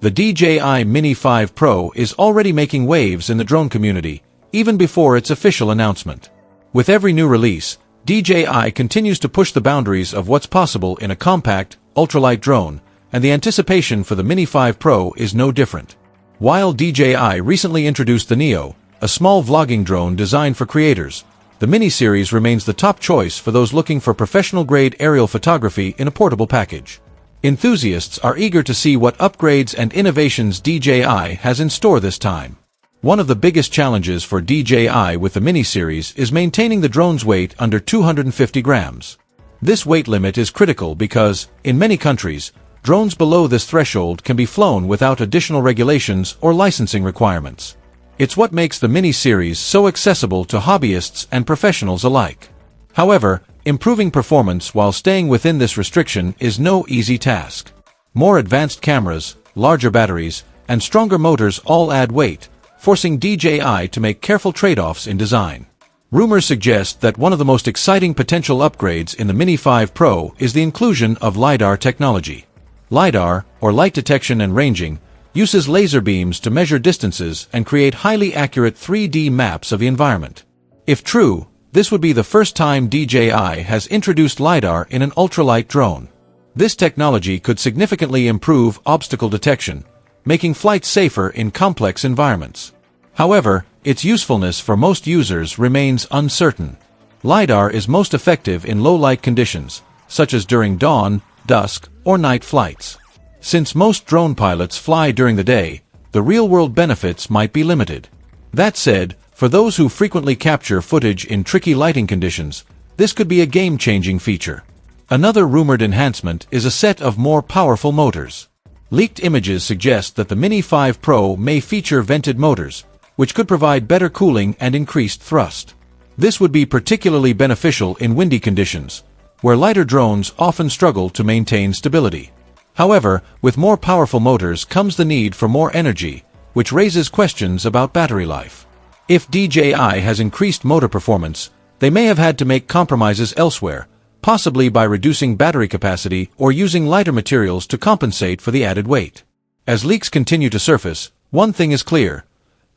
The DJI Mini 5 Pro is already making waves in the drone community, even before its official announcement. With every new release, DJI continues to push the boundaries of what's possible in a compact, ultralight drone, and the anticipation for the Mini 5 Pro is no different. While DJI recently introduced the Neo, a small vlogging drone designed for creators, the Mini series remains the top choice for those looking for professional-grade aerial photography in a portable package. Enthusiasts are eager to see what upgrades and innovations DJI has in store this time. One of the biggest challenges for DJI with the Mini series is maintaining the drone's weight under 250 grams. This weight limit is critical because, in many countries, drones below this threshold can be flown without additional regulations or licensing requirements. It's what makes the Mini series so accessible to hobbyists and professionals alike. However, improving performance while staying within this restriction is no easy task. More advanced cameras, larger batteries, and stronger motors all add weight, forcing DJI to make careful trade-offs in design. Rumors suggest that one of the most exciting potential upgrades in the Mini 5 Pro is the inclusion of LiDAR technology. LiDAR, or light detection and ranging, uses laser beams to measure distances and create highly accurate 3D maps of the environment. If true, this would be the first time DJI has introduced LiDAR in an ultralight drone. This technology could significantly improve obstacle detection, making flights safer in complex environments. However, its usefulness for most users remains uncertain. LiDAR is most effective in low-light conditions, such as during dawn, dusk, or night flights. Since most drone pilots fly during the day, the real-world benefits might be limited. That said, for those who frequently capture footage in tricky lighting conditions, this could be a game-changing feature. Another rumored enhancement is a set of more powerful motors. Leaked images suggest that the Mini 5 Pro may feature vented motors, which could provide better cooling and increased thrust. This would be particularly beneficial in windy conditions, where lighter drones often struggle to maintain stability. However, with more powerful motors comes the need for more energy, which raises questions about battery life. If DJI has increased motor performance, they may have had to make compromises elsewhere, possibly by reducing battery capacity or using lighter materials to compensate for the added weight. As leaks continue to surface, one thing is clear.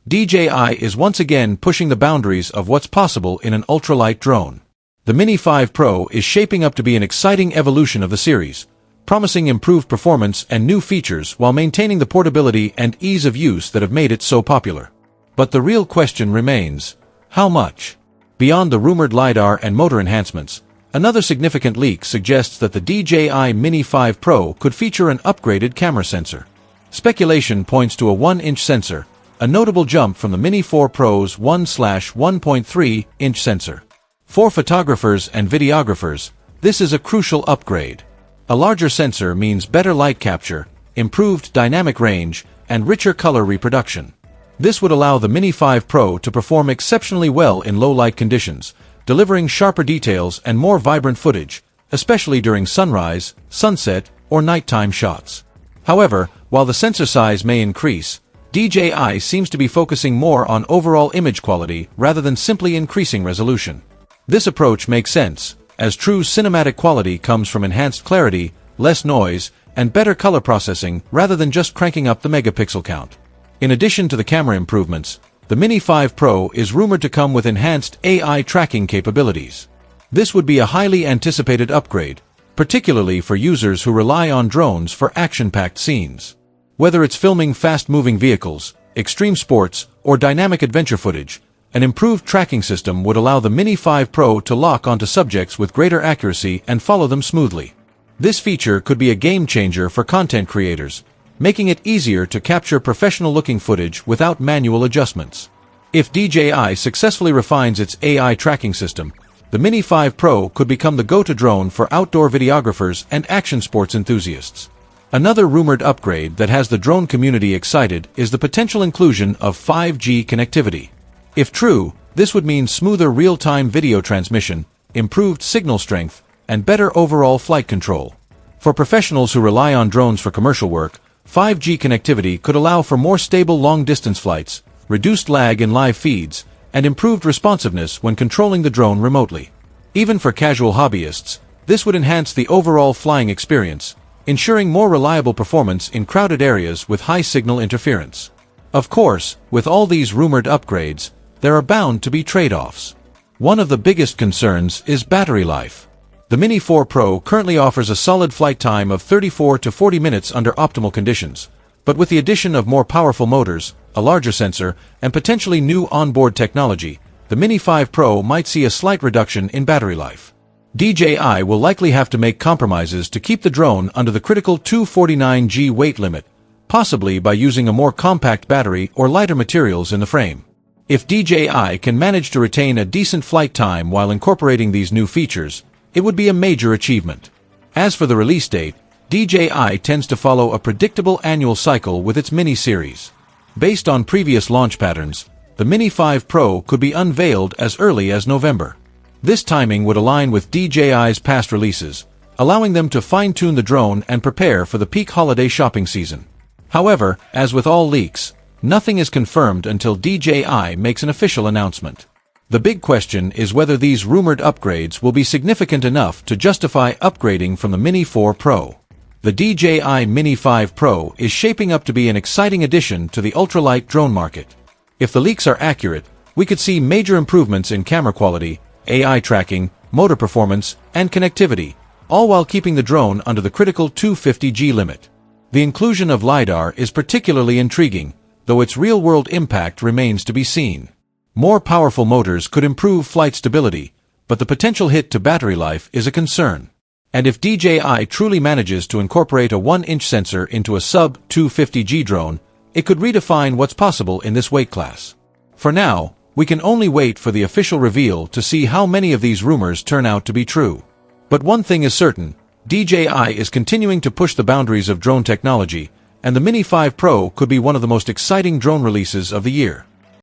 DJI is once again pushing the boundaries of what's possible in an ultralight drone. The Mini 5 Pro is shaping up to be an exciting evolution of the series, promising improved performance and new features while maintaining the portability and ease of use that have made it so popular. But the real question remains, how much? Beyond the rumored LiDAR and motor enhancements, another significant leak suggests that the DJI Mini 5 Pro could feature an upgraded camera sensor. Speculation points to a 1-inch sensor, a notable jump from the Mini 4 Pro's 1/1.3-inch sensor. For photographers and videographers, this is a crucial upgrade. A larger sensor means better light capture, improved dynamic range, and richer color reproduction. This would allow the Mini 5 Pro to perform exceptionally well in low-light conditions, delivering sharper details and more vibrant footage, especially during sunrise, sunset, or nighttime shots. However, while the sensor size may increase, DJI seems to be focusing more on overall image quality rather than simply increasing resolution. This approach makes sense, as true cinematic quality comes from enhanced clarity, less noise, and better color processing rather than just cranking up the megapixel count. In addition to the camera improvements, the Mini 5 Pro is rumored to come with enhanced AI tracking capabilities. This would be a highly anticipated upgrade, particularly for users who rely on drones for action-packed scenes. Whether it's filming fast-moving vehicles, extreme sports, or dynamic adventure footage, an improved tracking system would allow the Mini 5 Pro to lock onto subjects with greater accuracy and follow them smoothly. This feature could be a game-changer for content creators, making it easier to capture professional-looking footage without manual adjustments. If DJI successfully refines its AI tracking system, the Mini 5 Pro could become the go-to drone for outdoor videographers and action sports enthusiasts. Another rumored upgrade that has the drone community excited is the potential inclusion of 5G connectivity. If true, this would mean smoother real-time video transmission, improved signal strength, and better overall flight control. For professionals who rely on drones for commercial work, 5G connectivity could allow for more stable long-distance flights, reduced lag in live feeds, and improved responsiveness when controlling the drone remotely. Even for casual hobbyists, this would enhance the overall flying experience, ensuring more reliable performance in crowded areas with high signal interference. Of course, with all these rumored upgrades, there are bound to be trade-offs. One of the biggest concerns is battery life. The Mini 4 Pro currently offers a solid flight time of 34 to 40 minutes under optimal conditions, but with the addition of more powerful motors, a larger sensor, and potentially new onboard technology, the Mini 5 Pro might see a slight reduction in battery life. DJI will likely have to make compromises to keep the drone under the critical 249 g weight limit, possibly by using a more compact battery or lighter materials in the frame. If DJI can manage to retain a decent flight time while incorporating these new features, it would be a major achievement. As for the release date, DJI tends to follow a predictable annual cycle with its Mini series. Based on previous launch patterns, the Mini 5 Pro could be unveiled as early as November. This timing would align with DJI's past releases, allowing them to fine-tune the drone and prepare for the peak holiday shopping season. However, as with all leaks, nothing is confirmed until DJI makes an official announcement. The big question is whether these rumored upgrades will be significant enough to justify upgrading from the Mini 4 Pro. The DJI Mini 5 Pro is shaping up to be an exciting addition to the ultralight drone market. If the leaks are accurate, we could see major improvements in camera quality, AI tracking, motor performance, and connectivity, all while keeping the drone under the critical 250 g limit. The inclusion of LiDAR is particularly intriguing, though its real-world impact remains to be seen. More powerful motors could improve flight stability, but the potential hit to battery life is a concern. And if DJI truly manages to incorporate a 1-inch sensor into a sub-250 g drone, it could redefine what's possible in this weight class. For now, we can only wait for the official reveal to see how many of these rumors turn out to be true. But one thing is certain, DJI is continuing to push the boundaries of drone technology, and the Mini 5 Pro could be one of the most exciting drone releases of the year.